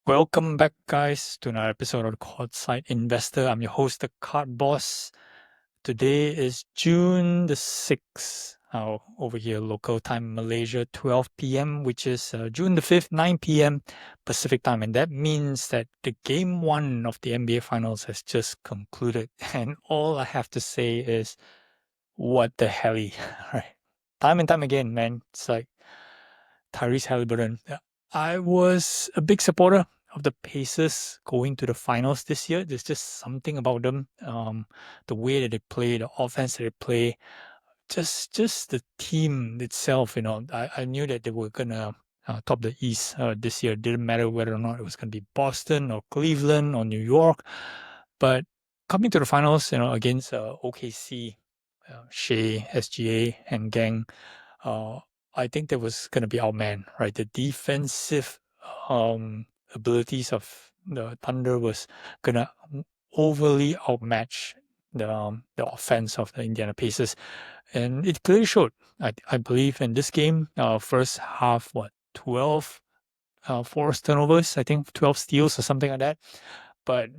Welcome back, guys, to another episode of Courtside Investor. I'm your host, the Card Boss. Today is June the 6th. Over here, local time, Malaysia, 12 p.m., which is June the 5th, 9 p.m. Pacific time. And that means that the game one of the NBA Finals has just concluded. And all I have to say is, what the hell? Right? Time and time again, man. It's like Tyrese Halliburton. I was a big supporter of the Pacers going to the finals this year. There's just something about them, the way that they play, the offense that they play, just the team itself. I knew that they were gonna top the East this year. It didn't matter whether or not it was gonna be Boston or Cleveland or New York, but coming to the finals, against OKC, Shea, SGA, and gang. Uh, I think that was going to be our man, right? The defensive abilities of the Thunder was going to overly outmatch the offense of the Indiana Pacers, and it clearly showed. I believe in this game, first half, 12 forced turnovers, I think 12 steals or something like that. But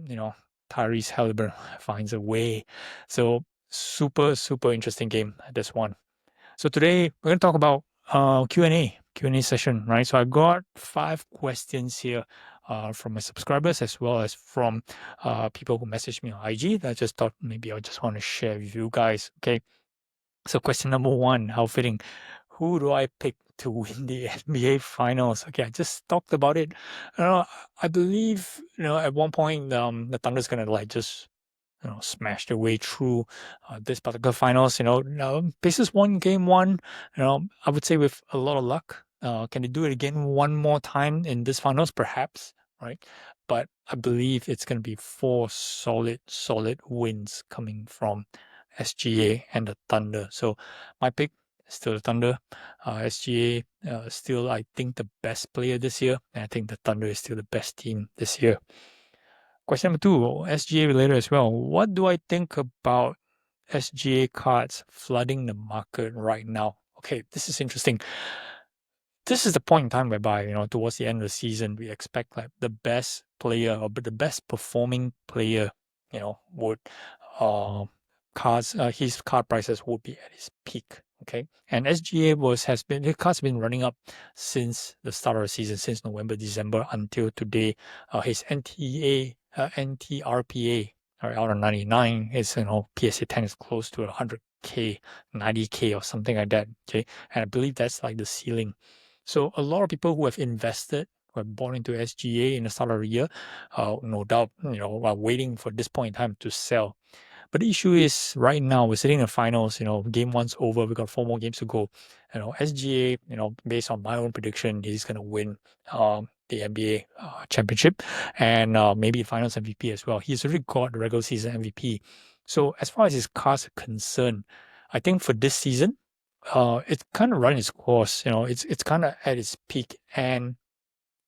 Tyrese Halliburton finds a way. So super interesting game, this one. So today we're going to talk about Q&A session, right? So I got 5 questions here from my subscribers as well as from people who messaged me on IG that I just thought maybe I just want to share with you guys. Okay. So question number 1, how fitting. Who do I pick to win the NBA Finals? Okay, I just talked about it. I believe, at one point the Thunder's going to just smash their way through this particular finals. Pacers won game 1. I would say with a lot of luck. Can they do it again one more time in this finals? Perhaps, right? But I believe it's going to be 4 solid wins coming from SGA and the Thunder. So my pick is still the Thunder. SGA still, I think, the best player this year. And I think the Thunder is still the best team this year. Question number 2, SGA related as well. What do I think about SGA cards flooding the market right now? Okay, this is interesting. This is the point in time whereby, towards the end of the season, we expect like the best player or the best performing player, would his card prices would be at its peak. Okay. And SGA the cards been running up since the start of the season, since November, December until today. His NTRPA out of 99 is, PSA 10 is close to 100K, 90K or something like that. Okay. And I believe that's like the ceiling. So a lot of people who have invested, who have bought into SGA in the start of the year, no doubt, are waiting for this point in time to sell. But the issue is right now we're sitting in the finals, game 1's over. We've got 4 more games to go. SGA, based on my own prediction, he's going to win the NBA championship and maybe finals MVP as well. He's already got the regular season MVP. So as far as his cards are concerned, I think for this season, it's kind of run its course. It's kind of at its peak. And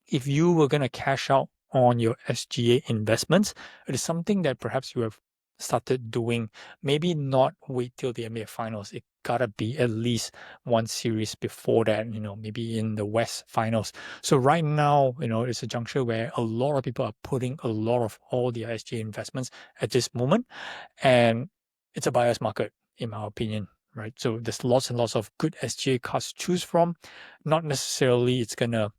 if you were going to cash out on your SGA investments, it is something that perhaps you have started doing. Maybe not wait till the NBA Finals. It gotta be at least one series before that. Maybe in the West Finals. So right now, it's a juncture where a lot of people are putting a lot of all their SGA investments at this moment, and it's a buyer's market, in my opinion. Right, so there's lots and lots of good SGA cards to choose from. Not necessarily it's gonna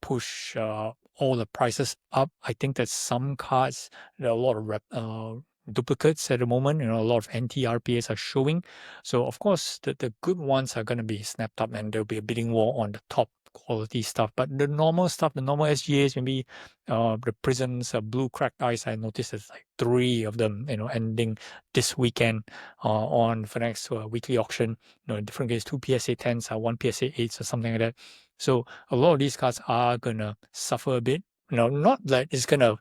push all the prices up. I think that some cards, there are a lot of duplicates at the moment. A lot of NTRPAs are showing. So of course, the good ones are going to be snapped up, and there'll be a bidding war on the top quality stuff. But the normal stuff, the normal SGAs, maybe the Prisms, blue cracked ice. I noticed there's like 3 of them, ending this weekend on for next weekly auction. Different games, 2 PSA 10s, 1 PSA 8s, or something like that. So a lot of these cards are gonna suffer a bit. Not that it's gonna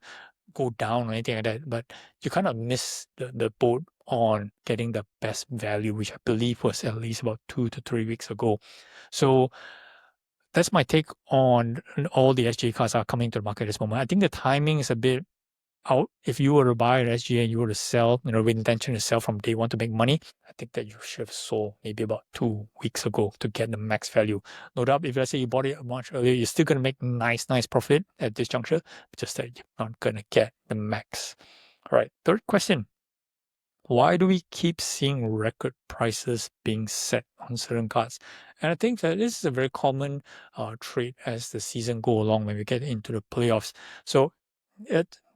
go down or anything like that, but you kind of miss the boat on getting the best value, which I believe was at least about 2 to 3 weeks ago. So that's my take on all the SGA cards are coming to the market at this moment. I think the timing is a bit out. If you were to buy an SGA and you were to sell, with intention to sell from day one to make money, I think that you should have sold maybe about 2 weeks ago to get the max value. No doubt, if let's say you bought it much earlier, you're still going to make nice profit at this juncture, just that you're not going to get the max. All right, third question. Why do we keep seeing record prices being set on certain cards? And I think that this is a very common trait as the season go along when we get into the playoffs. So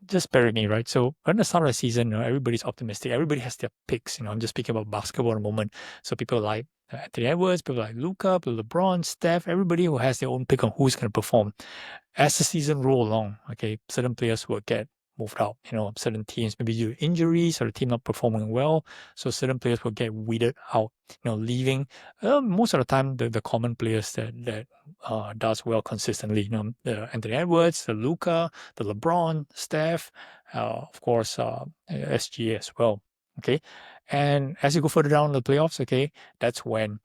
just bear with me, right? So at the start of the season, everybody's optimistic. Everybody has their picks. I'm just speaking about basketball at the moment. So people like Anthony Edwards, people like Luka, LeBron, Steph, everybody who has their own pick on who's going to perform. As the season roll along, okay, certain players will get moved out. Certain teams maybe due to injuries or the team not performing well, so certain players will get weeded out. Leaving. Most of the time, the common players that does well consistently. The Anthony Edwards, the Luka, the LeBron, Steph, of course, SGA as well. Okay, and as you go further down the playoffs, okay, that's when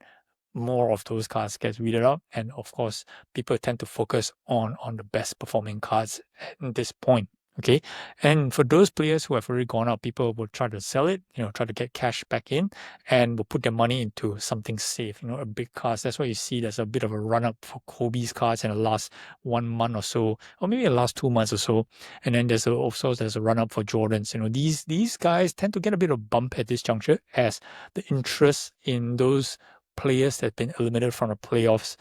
more of those cards get weeded out, and of course people tend to focus on the best performing cards at this point. Okay, and for those players who have already gone out, people will try to sell it, try to get cash back in, and will put their money into something safe, a big cards. That's why you see there's a bit of a run up for Kobe's cards in the last 1 month or so, or maybe the last 2 months or so, and then there's a run up for Jordans. These guys tend to get a bit of bump at this juncture as the interest in those players that have been eliminated from the playoffs,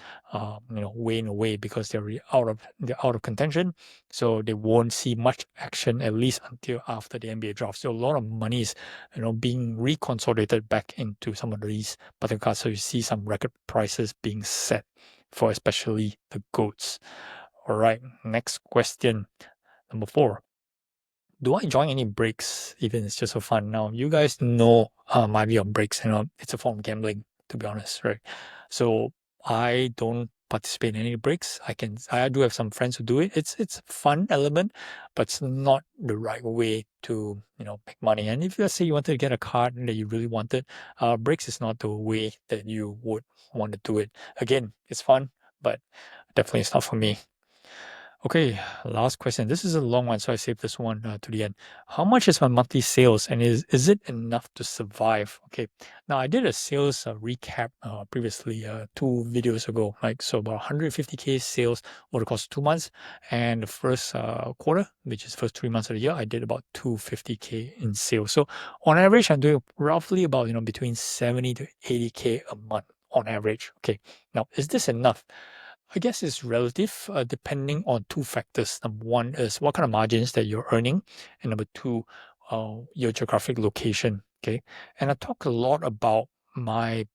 wane away because they're out of contention, so they won't see much action at least until after the NBA draft. So a lot of money is, being reconsolidated back into some of these button cards. So you see some record prices being set for especially the GOATs. All right, next question, number 4. Do I join any breaks, even it's just for fun? Now, you guys know my view on breaks. It's a form of gambling, to be honest, right? So I don't participate in any breaks. I do have some friends who do it. It's a fun element, but it's not the right way to make money. And if let's say you wanted to get a card that you really wanted, breaks is not the way that you would want to do it. Again, it's fun, but definitely it's not for me. Okay, last question. This is a long one, so I saved this one to the end. How much is my monthly sales, and is it enough to survive? Okay, now I did a sales recap previously 2 videos ago, so about 150K sales over the course of 2 months, and the first quarter, which is first 3 months of the year, I did about 250K in sales. So on average, I'm doing roughly about between 70 to 80K a month on average. Okay, now is this enough? I guess it's relative, depending on 2 factors. Number 1 is what kind of margins that you're earning, and number 2, your geographic location. Okay, and I talk a lot about my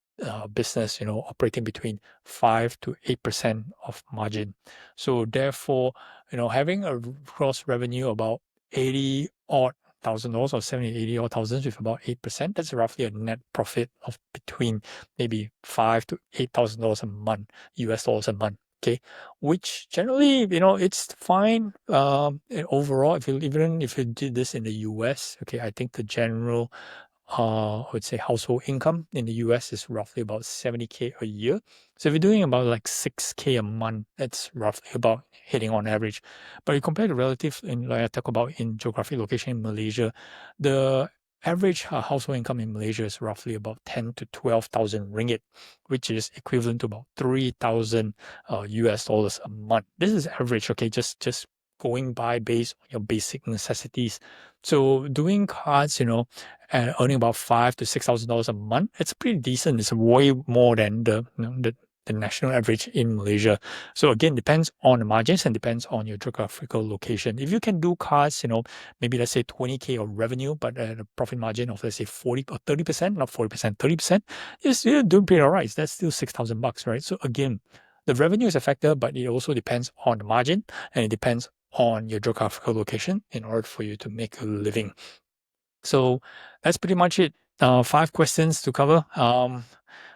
business, operating between 5 to 8% of margin. So therefore, having a gross revenue about 80 odd $1,000 or 70, 80 or thousands with about 8%, that's roughly a net profit of between maybe $5,000 to $8,000 a month, US dollars a month. Okay, which generally, it's fine. Overall, even if you did this in the US, okay, I think the general I would say household income in the US is roughly about 70K a year. So if you're doing about like 6K a month, that's roughly about hitting on average. But you compare the relative, like I talk about in geographic location in Malaysia, the average household income in Malaysia is roughly about 10 to 12,000 ringgit, which is equivalent to about 3,000 US dollars a month. This is average, okay, just going by based on your basic necessities. So doing cards, and earning about $5,000 to $6,000 a month, it's pretty decent. It's way more than the national average in Malaysia. So again, depends on the margins and depends on your geographical location. If you can do cards, maybe let's say 20K of revenue, but at a profit margin of let's say 40 or 30%, not 40%, 30%, you're doing pretty all right. That's still $6,000, right? So again, the revenue is a factor, but it also depends on the margin and it depends on your geographical location in order for you to make a living. So that's pretty much it. 5 questions to cover.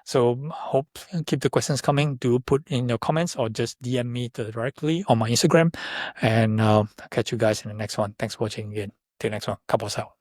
So hope keep the questions coming. Do put in your comments or just DM me directly on my Instagram. And I'll catch you guys in the next one. Thanks for watching again. Till next one. Couples out.